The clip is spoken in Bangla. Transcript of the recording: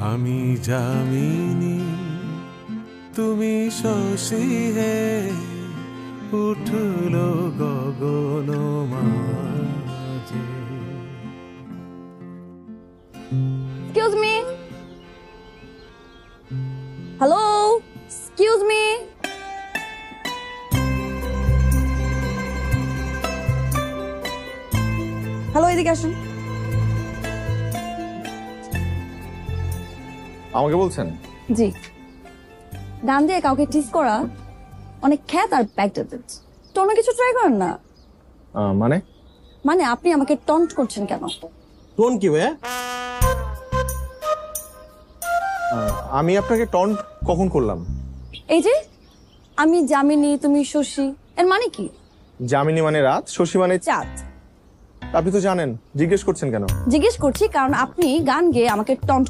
আমি যামিনী তুমি শশী হে উঠলো গগন মাঝে। Excuse me. Hello? Excuse me. Hello, এদিকে আসুন। আমাকে বলছেন? জি, গান দিয়ে কাউকে টিস করা অনেক খ্যাত আর ব্যাকডেটেড। তো অন্য কিছু ট্রাই করেন না। মানে মানে আপনি আমাকে টন্ট করছেন কেন? টোন কি ভাইয়া? আমি আপনাকে টন্ট কখন করলাম? এই যে আমি যামিনী তুমি শশী, এর মানে কি? যামিনী মানে রাত, শশী মানে চাঁদ। আপনি তো জানেন, জিজ্ঞেস করছেন কেন? জিজ্ঞেস করছি কারণ আপনি গান গেয়ে আমাকে টন্ট